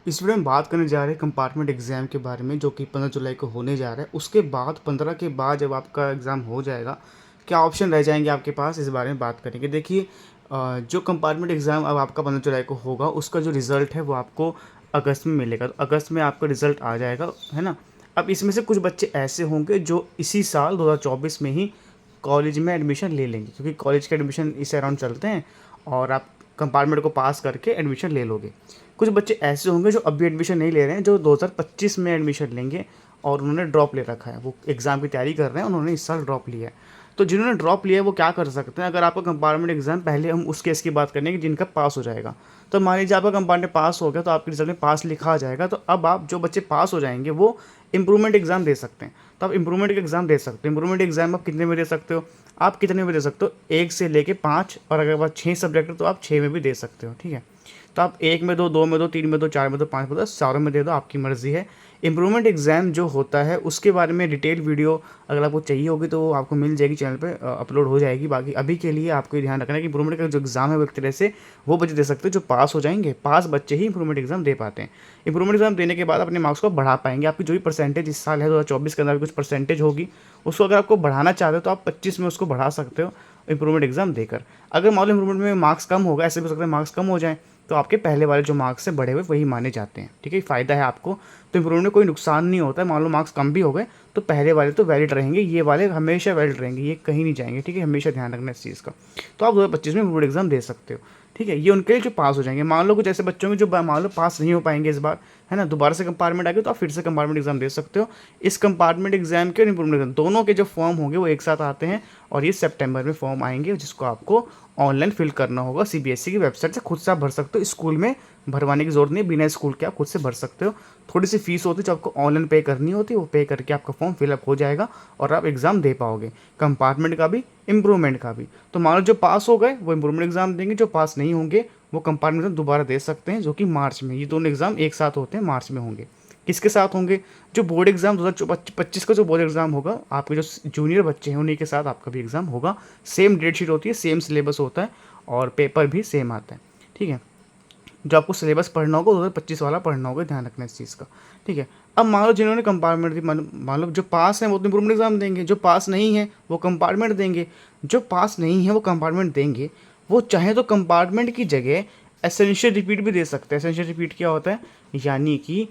इस वीडियो में बात करने जा रहे हैं कंपार्टमेंट एग्ज़ाम के बारे में, जो कि 15 जुलाई को होने जा रहा है। उसके बाद 15 के बाद जब आपका एग्ज़ाम हो जाएगा, क्या ऑप्शन रह जाएंगे आपके पास, इस बारे में बात करेंगे। देखिए, जो कंपार्टमेंट एग्ज़ाम अब आपका 15 जुलाई को होगा, उसका जो रिज़ल्ट है वो आपको अगस्त में मिलेगा। तो अगस्त में आपका रिज़ल्ट आ जाएगा, है ना। अब इसमें से कुछ बच्चे ऐसे होंगे जो इसी साल 2024 में ही कॉलेज में एडमिशन ले लेंगे, क्योंकि कॉलेज के एडमिशन इस अराउंड चलते हैं और आप कंपार्टमेंट को पास करके एडमिशन ले लोगे। कुछ बच्चे ऐसे होंगे जो अभी एडमिशन नहीं ले रहे हैं, जो 2025 में एडमिशन लेंगे और उन्होंने ड्रॉप ले रखा है, वो एग्ज़ाम की तैयारी कर रहे हैं, उन्होंने इस साल ड्रॉप लिया है। तो जिन्होंने ड्रॉप लिया है वो क्या कर सकते हैं, अगर आपका कंपार्टमेंट एग्ज़ाम, पहले हम उस केस की बात करेंगे कि जिनका पास हो जाएगा। तो मान लीजिए आपका कंपार्टमेंट पास हो गया, तो आपके रिजल्ट में पास लिखा आ जाएगा। तो अब आप, जो बच्चे पास हो जाएंगे, वो इंप्रूवमेंट एग्ज़ाम दे सकते हैं। तो आप इंप्रूवमेंट का एग्ज़ाम दे सकते हो। इंप्रूवमेंट एग्ज़ाम आप कितने में दे सकते हो, आप कितने में दे सकते हो, 1 से लेके 5, और अगर बात 6 सब्जेक्ट है तो आप 6 में भी दे सकते हो, ठीक है। तो आप 1 में दो, 2 में दो, 3 में दो, 4 में दो, 5 में दो, चारों में दे दो, आपकी मर्ज़ी है। इम्प्रूवमेंट एग्ज़ाम जो होता है उसके बारे में डिटेल वीडियो अगर आपको चाहिए होगी तो वो आपको मिल जाएगी, चैनल पे अपलोड हो जाएगी। बाकी अभी के लिए आपको ये ध्यान रखना है कि इम्प्रूवमेंट का जो एग्ज़ाम है वो एक तरह से वो बच्चे दे सकते हैं जो पास हो जाएंगे। पास बच्चे ही इम्प्रूवमेंट एग्ज़ाम दे पाते हैं। इम्प्रूवमेंट एग्ज़ाम देने के बाद अपने मार्क्स को बढ़ा पाएंगे। आपकी जो भी परसेंटेज इस साल है 2024 के अंदर कुछ परसेंटेज होगी, उसको अगर आपको बढ़ाना चाहते हो तो आप 25 में उसको बढ़ा सकते हो इम्प्रूवमेंट एग्ज़ाम देकर। अगर मान लो इम्प्रूवमेंट में मार्क्स कम होगा, ऐसे भी हो सकता है मार्क्स कम हो जाए, तो आपके पहले वाले जो मार्क्स से बढ़े हुए वही माने जाते हैं, ठीक है। फ़ायदा है आपको, तो इम्प्रूवमेंट में कोई नुकसान नहीं होता है। मान लो मार्क्स कम भी हो गए तो पहले वाले तो वैलिड रहेंगे, ये वाले हमेशा वैलिड रहेंगे, ये कहीं नहीं जाएंगे, ठीक है। हमेशा ध्यान रखना इस चीज़ का। तो आप 2025 में इम्प्रूवमेंट एग्ज़ाम दे सकते हो, ठीक है। ये उनके लिए जो पास हो जाएंगे। मान लो कुछ ऐसे बच्चों में जो मान लो पास नहीं हो पाएंगे इस बार, है ना, दोबारा से कंपार्टमेंट आ गए, तो आप फिर से कंपार्टमेंट एग्जाम दे सकते हो। इस कंपार्टमेंट एग्जाम के और इम्प्रूवमेंट एग्जाम दोनों के जो फॉर्म होंगे वो एक साथ आते हैं, और ये सितंबर में फॉर्म आएंगे, जिसको आपको ऑनलाइन फिल करना होगा। सीबीएसई की वेबसाइट से खुद से आप भर सकते हो, स्कूल में भरवाने की जरूरत नहीं है, बिना स्कूल के आप खुद से भर सकते हो। थोड़ी सी फीस होती है जो आपको ऑनलाइन पे करनी होती है, वो पे करके आपका फॉर्म फिलअप हो जाएगा और आप एग्ज़ाम दे पाओगे, कंपार्टमेंट का भी, इम्प्रूवमेंट का भी। तो मान लो जो पास हो गए वो इम्प्रूवमेंट एग्जाम देंगे, जो पास नहीं होंगे वो कंपार्टमेंट एग्जाम दोबारा दे सकते हैं, जो कि मार्च में, ये दोनों एग्जाम एक साथ होते हैं, मार्च में होंगे। किसके साथ होंगे, जो बोर्ड एग्जाम 2025 का जो बोर्ड एग्जाम होगा, आपके जो जूनियर बच्चे हैं उन्हीं के साथ आपका भी एग्जाम होगा। सेम डेट शीट होती है, सेम सिलेबस होता है और पेपर भी सेम आता है, ठीक है। जो आपको सिलेबस पढ़ना होगा 2025 वाला पढ़ना होगा, ध्यान रखना इस चीज़ का, ठीक है। अब मान लो जिन्होंने कंपार्टमेंट दी, मान लो जो पास हैं वो तो इम्प्रूवमेंट एग्जाम देंगे, जो पास नहीं है वो कंपार्टमेंट देंगे। जो पास नहीं है वो कंपार्टमेंट देंगे, वो चाहे तो कंपार्टमेंट की जगह एसेंशियल रिपीट भी दे सकते हैं। एसेंशियल रिपीट क्या होता है, यानी कि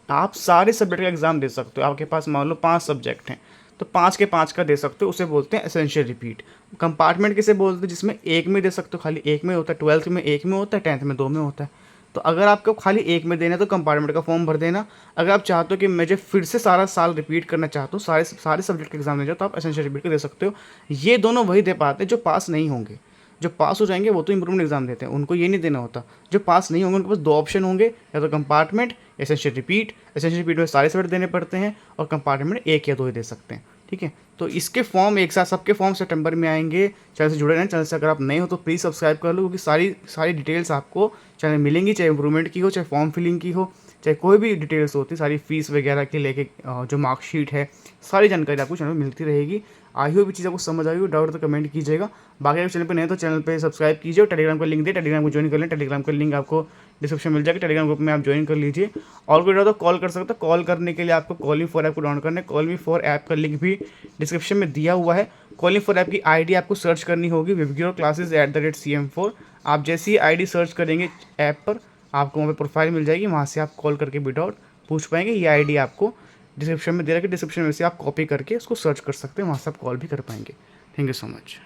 आप सारे सब्जेक्ट का एग्ज़ाम दे सकते हो। आपके पास मान लो 5 सब्जेक्ट हैं, तो 5 के 5 का दे सकते हो, उसे बोलते हैं एसेंशियल रिपीट। कंपार्टमेंट किसे बोलते हैं, जिसमें एक में दे सकते हो, खाली एक में होता है, 12th में एक में होता है, 10th में 2 में होता है। तो अगर आपको खाली एक में देना है तो कंपार्टमेंट का फॉर्म भर देना। अगर आप चाहते हो कि मुझे फिर से सारा साल रिपीट करना चाहते हो, सारे सारे सब्जेक्ट का एग्जाम दे जाओ, तो आप एसेंशियल रिपीट का दे सकते हो। ये दोनों वही दे पाते हैं जो पास नहीं होंगे। जो पास हो जाएंगे वो तो इंप्रूवमेंट एग्जाम देते हैं, उनको ये नहीं देना होता। जो पास नहीं होंगे उनके पास 2 ऑप्शन होंगे, या तो compartment, essential repeat. Essential repeat में सारे सब्जेक्ट देने पड़ते हैं, और कंपार्टमेंट 1 या 2 ही दे सकते हैं, ठीक है। तो इसके फॉर्म एक साथ, सबके फॉर्म सितंबर में आएंगे। चैनल से जुड़े रहें। चैनल से अगर आप नए हो तो प्लीज़ सब्सक्राइब कर लो, क्योंकि सारी सारी डिटेल्स आपको चैनल में मिलेंगी, चाहे इंप्रूवमेंट की हो, चाहे फॉर्म फिलिंग की हो, चाहे कोई भी डिटेल्स होती, सारी फीस वगैरह की लेके जो मार्कशीट है, सारी जानकारी आपको चैनल में मिलती रहेगी। आई हो भी चीज़ आपको समझ आई हो, डाउट तो कमेंट कीजिएगा। बाकी अगर चैनल पे नए तो चैनल पे सब्सक्राइब कीजिए, और टेलीग्राम का लिंक दे, टेलीग्राम को ज्वाइन कर लें। टेलीग्राम का लिंक आपको डिस्क्रिप्शन मिल जाएगा, टेलीग्राम ग्रुप में आप ज्वाइन कर लीजिए। और कोई डाउट तो कॉल कर सकते हो। कॉल करने के लिए आपको कॉलिंग फॉर ऐप को डाउनलोड करना है। कॉलिंग फॉर ऐप का लिंक भी डिस्क्रिप्शन में दिया हुआ है। कॉलिंग फॉर ऐप की आईडी आपको सर्च करनी होगी, विवग्योर classes@cm4। आप जैसी ही आईडी सर्च करेंगे ऐप पर, आपको वहाँ पे प्रोफाइल मिल जाएगी, वहाँ से आप कॉल करके विदाउट पूछ पाएंगे। ये आईडी आपको डिस्क्रिप्शन में दे रखी है, डिस्क्रिप्शन में से आप कॉपी करके उसको सर्च कर सकते हैं, वहाँ से आप कॉल भी कर पाएंगे। Thank you so much.